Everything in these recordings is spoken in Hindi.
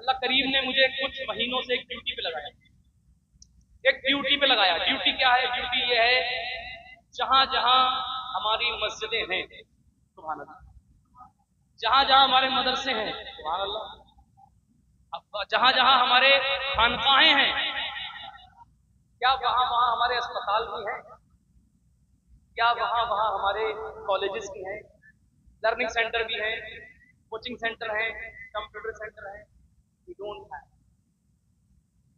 अल्लाह करीम ने मुझे कुछ महीनों से एक ड्यूटी पे लगाया। ड्यूटी क्या है? ड्यूटी ये है, जहां जहां हमारी मस्जिदें हैं, सुभान अल्लाह, जहां जहां हमारे मदरसे हैं, सुभान अल्लाह, जहां जहां हमारे खानकाहें हैं, क्या वहां वहां हमारे अस्पताल भी हैं? क्या वहां वहां हमारे कॉलेजेस भी हैं, लर्निंग सेंटर भी हैं, कोचिंग सेंटर हैं, कंप्यूटर सेंटर हैं? वी डोंट हैव,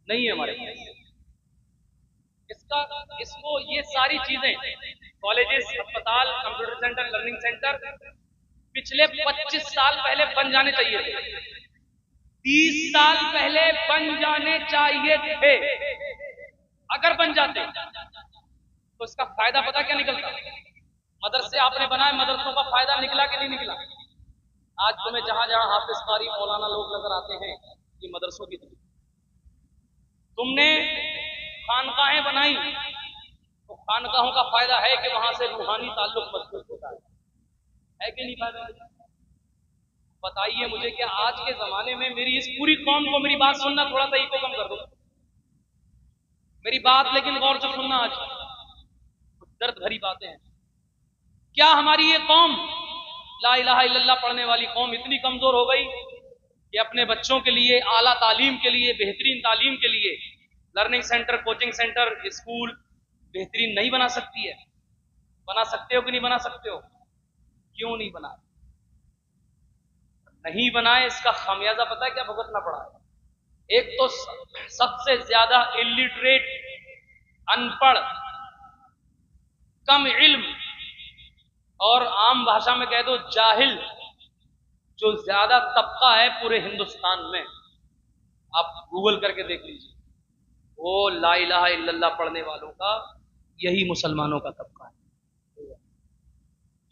नहीं है हमारे पास। इसको ये सारी चीजें, कॉलेजेस, अस्पताल, कंप्यूटर सेंटर, लर्निंग सेंटर पिछले 25 साल पहले बन जाने चाहिए थे, 30 साल पहले बन जाने चाहिए थे। अगर बन जाते तो इसका फायदा पता क्या निकलता? मदरसे आपने बनाए, मदरसों का फायदा निकला कि नहीं निकला? आज तुम्हें जहां जहां हाफिज कारी मौलाना लोग नजर आते हैं, ये मदरसों की तरफ। तुमने खानकाहें बनाई, तो खानकाहों का फायदा है कि वहां से रूहानी ताल्लुक मजबूत होता है कि नहीं फायदा? बताइए मुझे, क्या आज के जमाने में मेरी इस पूरी कौम को, मेरी बात सुनना, थोड़ा सा इको कम कर दो मेरी बात, लेकिन गौर से सुनना, आज कुछ दर्द भरी बातें हैं। क्या हमारी ये कौम, ला इलाहा इल्लल्लाह पढ़ने वाली कौम, इतनी कमजोर हो गई कि अपने बच्चों के लिए, आला तालीम के लिए, बेहतरीन तालीम के लिए learning centre, coaching centre, school बेहतरीन नहीं बना सकती है? बना सकते हो कि नहीं बना सकते हो? क्यों नहीं बनाए? नहीं बनाए, इसका खामियाजा पता है क्या भुगतना पड़ा है? एक तो सबसे ज्यादा इलिटरेट, अनपढ़, कम इल्म, और आम भाषा में कह दो जाहिल, जो ज्यादा तबका है पूरे हिंदुस्तान में, आप गूगल करके देख लीजिए, वो ला इलाहा इल्लल्लाह पढ़ने वालों का, यही मुसलमानों का तबका है।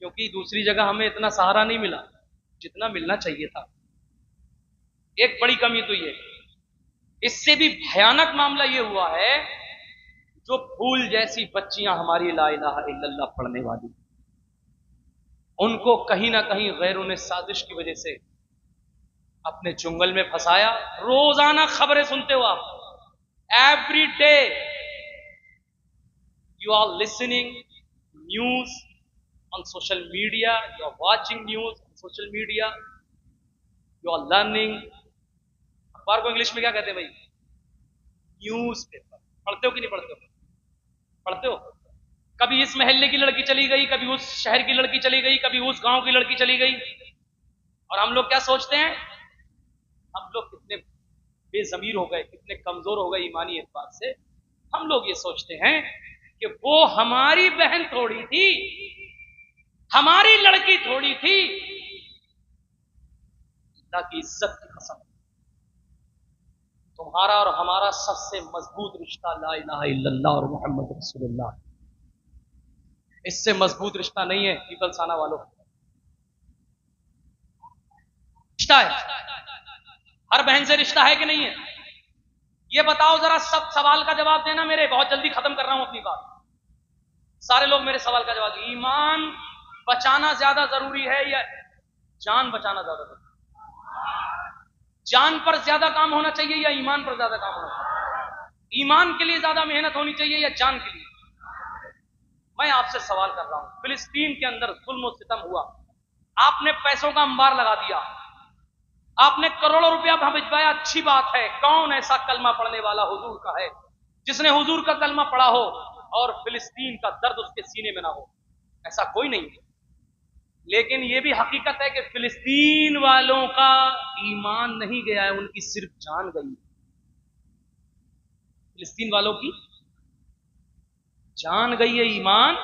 क्योंकि दूसरी जगह हमें इतना सहारा नहीं मिला जितना मिलना चाहिए था। एक बड़ी कमी तो ये, इससे भी भयानक मामला ये हुआ है, जो फूल जैसी बच्चियां हमारी ला इलाहा इल्लल्लाह पढ़ने वाली, उनको कहीं ना कहीं गैरों ने साजिश की वजह से अपने चुंगल में फंसाया। रोजाना खबरें सुनते हो आप, every day you are listening news on social media, you are watching news on social media, you are learning. अखबार को इंग्लिश में क्या कहते हैं भाई? Newspaper. पढ़ते हो कि नहीं पढ़ते हो? पढ़ते हो? कभी इस मोहल्ले की लड़की चली गई, कभी उस शहर की लड़की चली गई, कभी उस गांव की लड़की चली गई, और हम लोग क्या सोचते हैं? हम लोग कितने बेजमीर हो गए, कितने कमजोर हो गए ईमानी एतबार से। हम लोग ये सोचते हैं कि वो हमारी बहन थोड़ी थी, हमारी लड़की थोड़ी थी। अल्लाह की इज्जत की कसम, तुम्हारा और हमारा सबसे मजबूत रिश्ता ला इलाहा इल्लल्लाह और मोहम्मद रसूलुल्लाह। इससे मजबूत रिश्ता नहीं है पीपलसाना वालों। रिश्ता है, हर बहन से रिश्ता है कि नहीं है? ये बताओ जरा, सब सवाल का जवाब देना मेरे, बहुत जल्दी खत्म कर रहा हूं अपनी बात। सारे लोग मेरे सवाल का जवाब, ईमान बचाना ज्यादा जरूरी है या जान बचाना ज्यादा जरूरी? जान पर ज्यादा काम होना चाहिए या ईमान पर ज्यादा काम होना चाहिए? ईमान के लिए ज्यादा मेहनत होनी चाहिए या जान के लिए? मैं आपसे सवाल कर रहा हूं, फिलिस्तीन के अंदर जुल्म और सितम हुआ, आपने पैसों का अंबार लगा दिया, आपने करोड़ों रुपया वहां भिजवाया, अच्छी बात है। कौन ऐसा कलमा पढ़ने वाला हुजूर का है जिसने हुजूर का कलमा पढ़ा हो और फिलिस्तीन का दर्द उसके सीने में ना हो? ऐसा कोई नहीं है। लेकिन यह भी हकीकत है कि फिलिस्तीन वालों का ईमान नहीं गया है, उनकी सिर्फ जान गई। फिलिस्तीन वालों की जान गई है, ईमान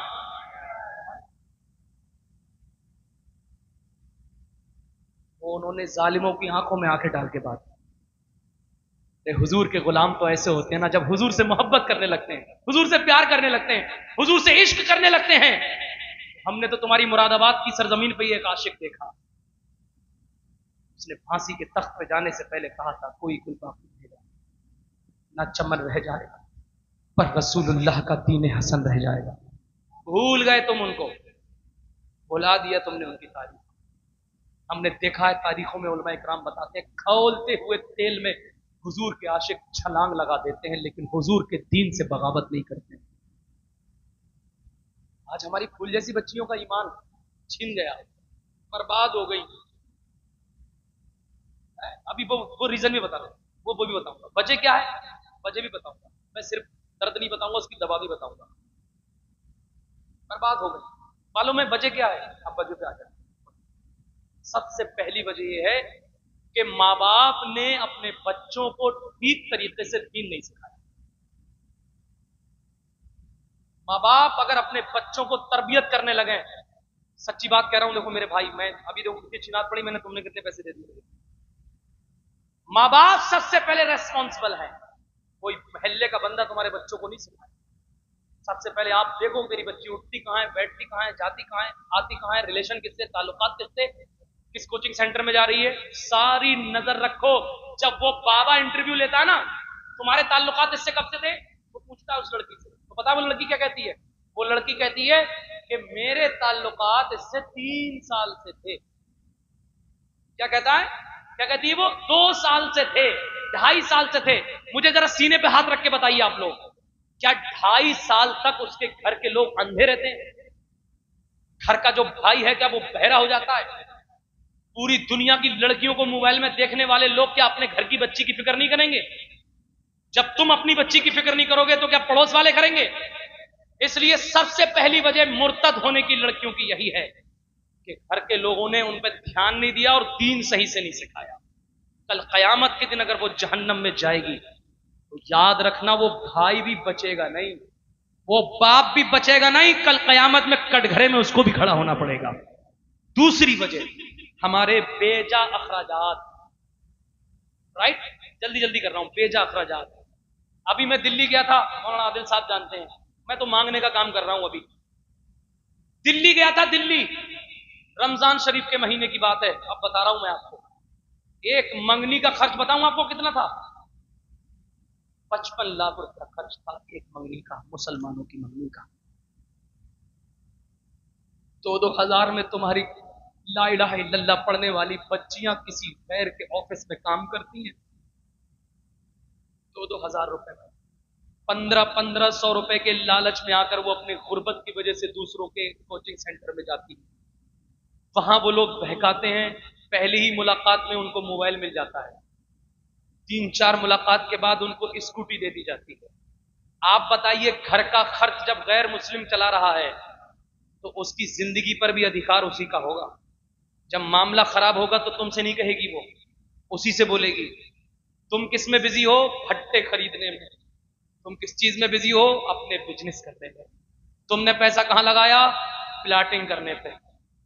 वो उन्होंने जालिमों की आंखों में आंखें डाल के बात। हुजूर के गुलाम तो ऐसे होते हैं ना, जब हुजूर से मोहब्बत करने लगते हैं, हुजूर से प्यार करने लगते हैं, हुजूर से इश्क करने लगते हैं। हमने तो तुम्हारी मुरादाबाद की सरजमीन पे एक आशिक देखा, उसने फांसी के तख्त पे जाने से पहले कहा था, कोई गुल बाकी रहेगा ना, चमन रह जाएगा, पर रसूलुल्लाह का दीन हसन रह जाएगा। भूल गए तुम उनको, भुला दिया तुमने उनकी तारीफ। हमने देखा है तारीखों में, उलमा इकराम बताते हैं, खौलते हुए तेल में हुजूर के आशिक छलांग लगा देते हैं, लेकिन हुजूर के दीन से बगावत नहीं करते। आज हमारी फूल जैसी बच्चियों का ईमान छिन गया, बर्बाद हो गई। अभी वो रीजन भी बता रहा हूं, वो भी बताऊंगा। वजह क्या है, वजह भी बताऊंगा। मैं सिर्फ दर्द नहीं बताऊंगा, उसकी दवा भी बताऊंगा। बर्बाद हो गई। मालूम है वजह क्या है? अब वजह पे आ जाए। सबसे पहली वजह यह है कि माँ बाप ने अपने बच्चों को ठीक तरीके से दीन नहीं सिखाया। माँ बाप अगर अपने बच्चों को तरबियत करने लगे, सच्ची बात कह रहा हूं, देखो मेरे भाई, मैं अभी देखो कितनी चिनात पड़ी, मैंने तुमने कितने पैसे दे दिए। माँ बाप सबसे पहले रेस्पॉन्सिबल है। कोई महल्ले का बंदा तुम्हारे बच्चों को नहीं सिखाए। सबसे पहले आप देखो तेरी बच्ची उठती कहाँ है, बैठती कहाँ है, जाती कहाँ है, आती कहाँ है, रिलेशन किससे, ताल्लुकात किससे, किस कोचिंग सेंटर में जा रही है, सारी नजर रखो। जब वो बाबा इंटरव्यू लेता है ना, तुम्हारे ताल्लुकात इससे कब से थे, वो पूछता है उस लड़की से, तो पता है वो लड़की क्या कहती है? वो लड़की कहती है कि मेरे ताल्लुकात इससे 3 साल से थे। क्या कहता है? क्या कहती है वो? 2 साल से थे, 2.5 साल से थे। मुझे जरा सीने पे हाथ रख के बताइए आप लोग, क्या 2.5 साल तक उसके घर के लोग अंधे रहते हैं? घर का जो भाई है क्या वो बहरा हो जाता है? पूरी दुनिया की लड़कियों को मोबाइल में देखने वाले लोग क्या अपने घर की बच्ची की फिक्र नहीं करेंगे? जब तुम अपनी बच्ची की फिक्र नहीं करोगे तो क्या पड़ोस वाले करेंगे? इसलिए सबसे पहली वजह मुर्तद होने की लड़कियों की यही है कि घर के लोगों ने उन पर ध्यान नहीं दिया और दीन सही से नहीं सिखाया। कल कयामत के दिन अगर वो जहन्नम में जाएगी तो याद रखना, वो भाई भी बचेगा नहीं, वो बाप भी बचेगा नहीं। कल कयामत में कटघरे में उसको भी खड़ा होना पड़ेगा। दूसरी वजह, हमारे बेजा अखराजात। राइट, जल्दी जल्दी कर रहा हूं। बेजा अखराजात। अभी मैं दिल्ली गया था, मौलाना आदिल साहब जानते हैं, मैं तो मांगने का काम कर रहा हूं। अभी दिल्ली गया था, दिल्ली, रमजान शरीफ के महीने की बात है। अब बता रहा हूं मैं आपको, एक मंगनी का खर्च बताऊं आपको कितना था? 55 लाख रुपया खर्च था एक मंगनी का, मुसलमानों की मंगनी का। 2-2 हजार में तुम्हारी ला इलाहा इल्लल्लाह पढ़ने वाली बच्चियां किसी गैर के ऑफिस में काम करती हैं। 2-2 हजार रुपए में, 1500 रुपए के लालच में आकर वो अपने गुर्बत की वजह से दूसरों के कोचिंग सेंटर में जाती है। वहां वो लोग बहकाते हैं, पहली ही मुलाकात में उनको मोबाइल मिल जाता है, 3-4 मुलाकात के बाद उनको स्कूटी दे दी जाती है। आप बताइए, घर का खर्च जब गैर मुस्लिम चला रहा है तो उसकी जिंदगी पर भी अधिकार उसी का होगा। जब मामला खराब होगा तो तुमसे नहीं कहेगी, वो उसी से बोलेगी। तुम किस में बिजी हो? भट्टे खरीदने में। तुम किस चीज में बिजी हो? अपने बिजनेस करने में। तुमने पैसा कहां लगाया? प्लाटिंग करने पे।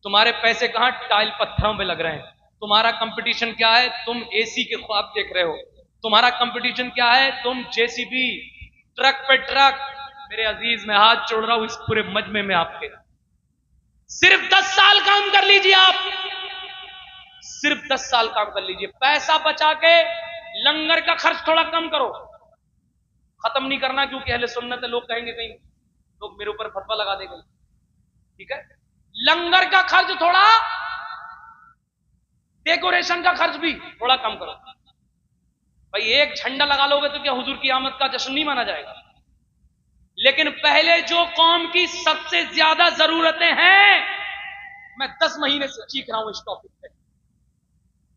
तुम्हारे पैसे कहां? टाइल पत्थरों पे लग रहे हैं। तुम्हारा कंपटीशन क्या है? तुम एसी के ख्वाब देख रहे हो। तुम्हारा कंपटीशन क्या है? तुम जेसीबी, ट्रक पे ट्रक। मेरे अजीज, मैं हाथ जोड़ रहा हूं इस पूरे मजमे में आपके, सिर्फ 10 साल काम कर लीजिए आप, सिर्फ 10 साल काम कर लीजिए। पैसा बचा के लंगर का खर्च थोड़ा कम करो। खत्म नहीं करना, क्योंकि अहले सुन्नत लोग कहेंगे कहीं लोग मेरे ऊपर फतवा लगा देंगे। ठीक है, लंगर का खर्च थोड़ा, डेकोरेशन का खर्च भी थोड़ा कम करो। भाई एक झंडा लगा लोगे तो क्या हुजूर की आमद का जश्न नहीं माना जाएगा? लेकिन पहले जो कौम की सबसे ज्यादा जरूरतें हैं, मैं 10 महीने से चीख रहा हूं इस टॉपिक पे,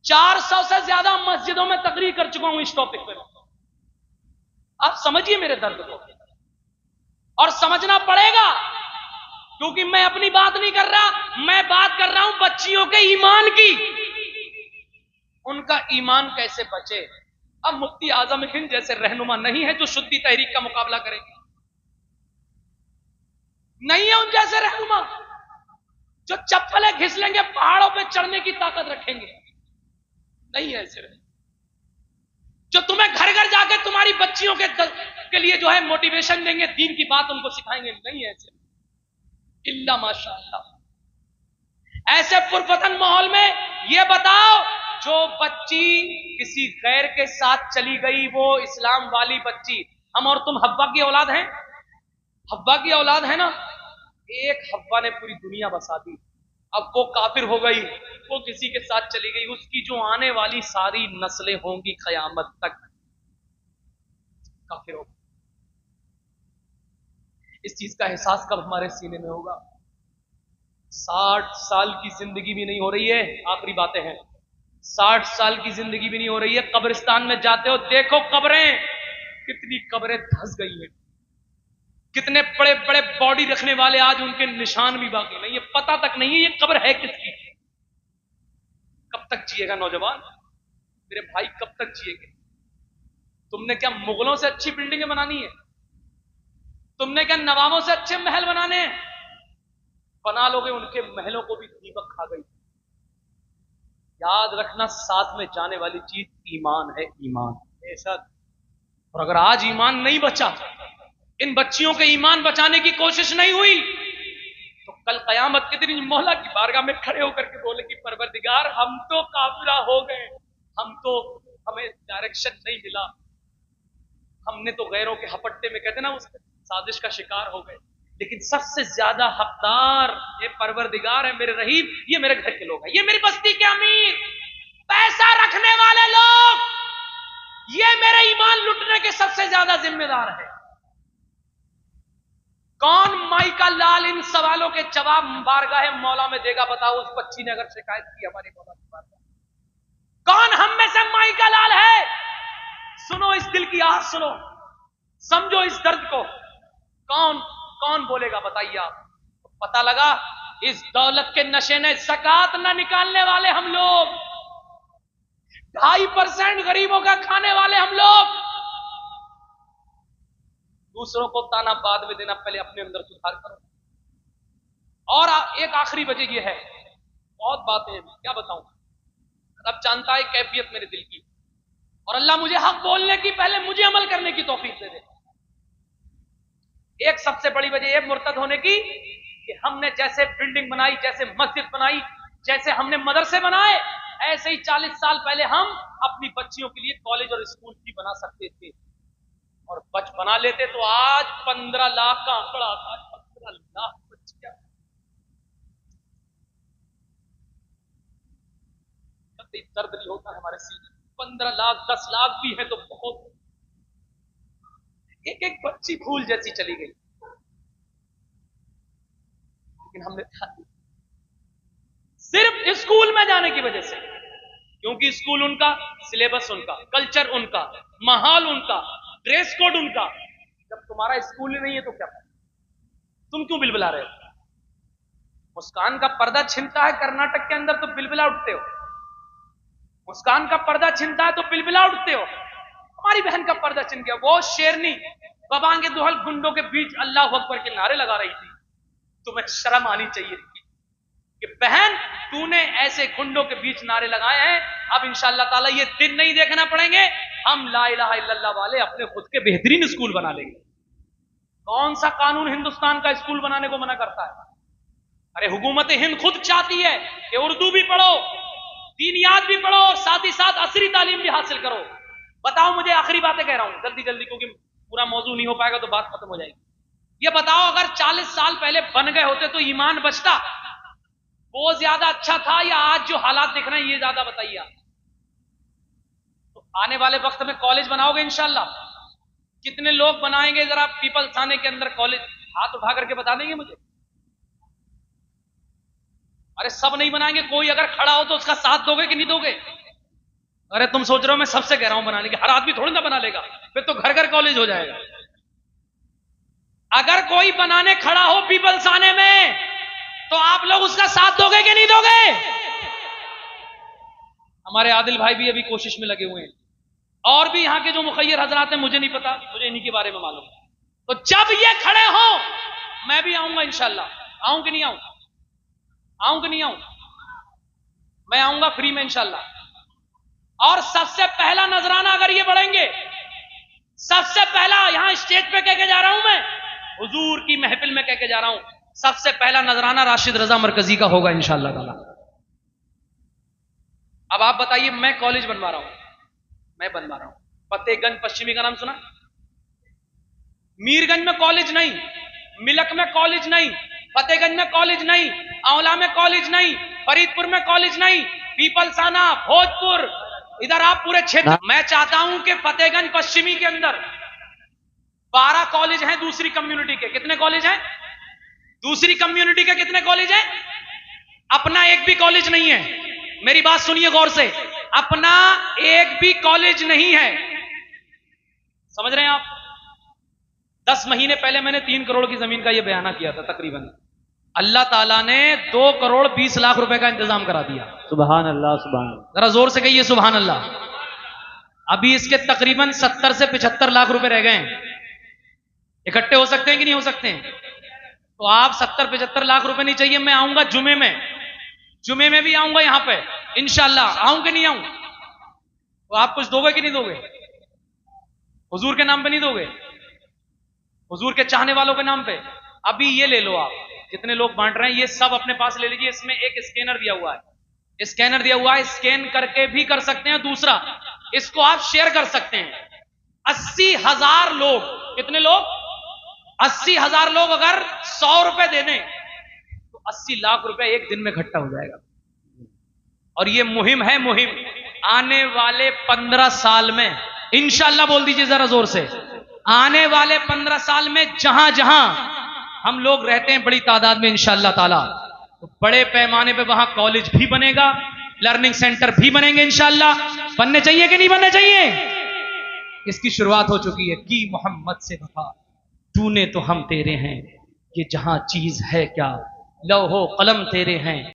400 से ज्यादा मस्जिदों में तकरीर कर चुका हूं इस टॉपिक पे। आप समझिए मेरे दर्द को, और समझना पड़ेगा, क्योंकि मैं अपनी बात नहीं कर रहा, मैं बात कर रहा हूं बच्चियों के ईमान की। उनका ईमान कैसे बचे? अब मुफ्ती आजम हिंद जैसे रहनुमा नहीं है जो शुद्धि तहरीक का मुकाबला करेंगे, नहीं है उन जैसे रहनुमा जो चप्पलें घिस लेंगे, पहाड़ों पे चढ़ने की ताकत रखेंगे, नहीं है ऐसे रहनुमा जो तुम्हें घर घर जाके तुम्हारी बच्चियों के लिए जो है मोटिवेशन देंगे, दीन की बात उनको सिखाएंगे, नहीं है ऐसे। इल्ला माशाअल्लाह। ऐसे पुरफतन माहौल में ये बताओ, जो बच्ची किसी गैर के साथ चली गई, वो इस्लाम वाली बच्ची, हम और तुम हव्वा की औलाद हैं, हव्वा की औलाद है ना। एक हव्वा ने पूरी दुनिया बसा दी, अब वो काफिर हो गई, वो किसी के साथ चली गई, उसकी जो आने वाली सारी नस्लें होंगी क़यामत तक काफिर होगी। इस चीज का एहसास कब हमारे सीने में होगा? 60 साल की जिंदगी भी नहीं हो रही है, आखिरी बातें हैं, 60 साल की जिंदगी भी नहीं हो रही है, कब्रिस्तान में जाते हो, देखो कब्रें, कितनी कब्रें धंस गई हैं, कितने बड़े बड़े बॉडी रखने वाले आज उनके निशान भी बाकी नहीं है, पता तक नहीं है ये कब्र है किसकी। कब तक जिएगा नौजवान मेरे भाई, कब तक जिएगे? तुमने क्या मुगलों से अच्छी बिल्डिंगें बनानी है? तुमने क्या नवाबों से अच्छे महल बनाने हैं? बना लोगे, उनके महलों को भी दीमक खा गई। याद रखना, साथ में जाने वाली चीज ईमान है, ईमान ऐसा। और अगर आज ईमान नहीं बचा, इन बच्चियों के ईमान बचाने की कोशिश नहीं हुई, तो कल कयामत के दिन मौला की बारगाह में खड़े होकर के बोले कि परवरदिगार, हम तो काफिरा हो गए, हमें डायरेक्शन नहीं मिला, हमने तो गैरों के हपट्टे में, कहते ना, उस साजिश का शिकार हो गए। लेकिन सबसे ज्यादा हकदार ये परवरदिगार है, मेरे रहीम, ये मेरे घर के लोग हैं, ये मेरी बस्ती के अमीर, पैसा रखने वाले लोग, ये मेरे ईमान लुटने के सबसे ज्यादा जिम्मेदार है। कौन माई का लाल इन सवालों के जवाब बारगाह मौला में देगा? बताओ, उस बच्ची ने अगर शिकायत की हमारी मौला की बारगाह, कौन हम में से माई का लाल है? सुनो इस दिल की आह, सुनो, समझो इस दर्द को। कौन बोलेगा? बताइए आप। पता लगा, इस दौलत के नशे ने ज़कात न निकालने वाले हम लोग, 2.5% गरीबों का खाने वाले हम लोग। दूसरों को ताना बाद में देना, पहले अपने अंदर सुधार करो। और एक आखिरी वजह यह है, बहुत बातें हैं, क्या बताऊं, रब जानता है कैफियत मेरे दिल की, और अल्लाह मुझे हक बोलने की, पहले मुझे अमल करने की तौफीक दे दे। एक सबसे बड़ी वजह यह मुर्तद होने की कि हमने जैसे बिल्डिंग बनाई, जैसे मस्जिद बनाई, जैसे हमने मदरसे बनाए, ऐसे ही 40 साल पहले हम अपनी बच्चियों के लिए कॉलेज और स्कूल भी बना सकते थे, और बना लेते तो आज 15 लाख का आंकड़ा आता है। 15 लाख बच्चियां, दर्द नहीं होता है हमारे सीने? 15 लाख, 10 लाख भी है तो बहुत। एक एक बच्ची फूल जैसी चली गई, लेकिन हमने सिर्फ स्कूल में जाने की वजह से, क्योंकि स्कूल उनका, सिलेबस उनका, कल्चर उनका, माहौल उनका, ड्रेस कोड उनका। जब तुम्हारा स्कूल ही नहीं है तो क्या, तुम क्यों बिलबिला रहे हो? मुस्कान का पर्दा छिनता है कर्नाटक के अंदर तो बिलबिला उठते हो, मुस्कान का पर्दा छिनता है तो बिलबिला उठते हो। हमारी बहन का पर्दा छिन गया, वो शेरनी बबांगे दुहल गुंडों के बीच अल्लाह अकबर के नारे लगा रही थी। तुम्हें शर्म आनी चाहिए थी कि बहन, तूने ऐसे गुंडों के बीच नारे लगाए हैं। अब इंशाअल्लाह ताला ये दिन नहीं देखना पड़ेंगे, हम ला इलाहा इल्लल्लाह वाले अपने खुद के बेहतरीन स्कूल बना लेंगे। कौन सा कानून हिंदुस्तान का स्कूल बनाने को मना करता है? अरे हुकूमत हिंद खुद चाहती है कि उर्दू भी पढ़ो, दीनियात भी पढ़ो, और साथ ही साथ असरी तालीम भी हासिल करो। बताओ मुझे, आखिरी बातें कह रहा हूं जल्दी जल्दी, क्योंकि पूरा मौजू नहीं हो पाएगा तो बात खत्म हो जाएगी। ये बताओ, अगर 40 साल पहले बन गए होते तो ईमान बचता, वो ज्यादा अच्छा था या आज जो हालात दिख रहे हैं ये ज्यादा? बताइए आप। तो आने वाले वक्त में कॉलेज बनाओगे इंशाल्लाह? कितने लोग बनाएंगे जरा पीपल्स थाने के अंदर कॉलेज? हाथ उठा करके बता देंगे मुझे। अरे सब नहीं बनाएंगे, कोई अगर खड़ा हो तो उसका साथ दोगे कि नहीं दोगे? अरे तुम सोच रहे हो मैं सबसे कह रहा हूं बनाने की, हर आदमी थोड़ी ना बना लेगा, फिर तो घर घर कॉलेज हो जाएगा। अगर कोई बनाने खड़ा हो पीपल्स थाने में, तो आप लोग उसका साथ दोगे कि नहीं दोगे? हमारे आदिल भाई भी अभी कोशिश में लगे हुए हैं, और भी यहां के जो मुखैर हजरात हैं, मुझे नहीं पता, मुझे इन्हीं के बारे में मालूम। तो जब ये खड़े हो, मैं भी आऊंगा इंशाल्लाह। आऊं कि नहीं आऊं? आऊं कि नहीं आऊं? मैं आऊंगा फ्री में इंशाल्लाह। और सबसे पहला नजराना अगर ये बढ़ेंगे, सबसे पहला यहां स्टेज पे कह के जा रहा हूं मैं, हुजूर की महफिल में कह के जा रहा हूं, सबसे पहला नजराना राशिद रजा मरकजी का होगा इंशाअल्लाह ताला। अब आप बताइए, मैं कॉलेज बनवा रहा हूं, मैं बनवा रहा हूं फतेहगंज पश्चिमी का नाम सुना? मीरगंज में कॉलेज नहीं, मिलक में कॉलेज नहीं, फतेहगंज में कॉलेज नहीं, आंवला में कॉलेज नहीं, फरीदपुर में कॉलेज नहीं, पीपलसाना, भोजपुर, इधर आप पूरे क्षेत्र। मैं चाहता हूं कि फतेहगंज पश्चिमी के अंदर 12 कॉलेज हैं दूसरी कम्युनिटी के। कितने कॉलेज हैं दूसरी कम्युनिटी के? कितने कॉलेज हैं? अपना एक भी कॉलेज नहीं है। मेरी बात सुनिए गौर से, अपना एक भी कॉलेज नहीं है। समझ रहे हैं आप? 10 महीने पहले मैंने 3 करोड़ की जमीन का यह बयाना किया था तकरीबन। अल्लाह ताला ने 2 करोड़ 20 लाख रुपए का इंतजाम करा दिया। सुभान अल्लाह, सुभान। जरा जोर से कहिए सुभान अल्लाह। अभी इसके तकरीबन 70 से 75 लाख रुपए रह गए हैं। इकट्ठे हो सकते हैं कि नहीं हो सकते हैं? तो आप 70-75 लाख रुपए नहीं चाहिए, मैं आऊंगा जुमे में भी आऊंगा यहां पे इंशाअल्लाह। आऊं कि नहीं आऊं? तो आप कुछ दोगे कि नहीं दोगे? हुजूर के नाम पे नहीं दोगे? हुजूर के चाहने वालों के नाम पे? अभी ये ले लो आप, जितने लोग बांट रहे हैं ये सब अपने पास ले लीजिए। इसमें एक स्कैनर दिया हुआ है, स्कैनर दिया हुआ है, स्कैन करके भी कर सकते हैं। दूसरा, इसको आप शेयर कर सकते हैं। 80,000 लोग, कितने लोग? 80,000 लोग अगर 100 रुपए दे दें तो 80 लाख रुपए एक दिन में इकट्ठा हो जाएगा। और ये मुहिम है, मुहिम आने वाले 15 साल में इंशाअल्लाह, बोल दीजिए जरा जोर से, आने वाले 15 साल में जहां जहां हम लोग रहते हैं बड़ी तादाद में इंशाअल्लाह ताला, तो बड़े पैमाने पे वहां कॉलेज भी बनेगा, लर्निंग सेंटर भी बनेंगे इंशाअल्लाह। बनने चाहिए कि नहीं बनने चाहिए? इसकी शुरुआत हो चुकी है। की मोहम्मद से वफा, तूने तो हम तेरे हैं, ये जहां चीज है क्या, लौहो कलम तेरे हैं।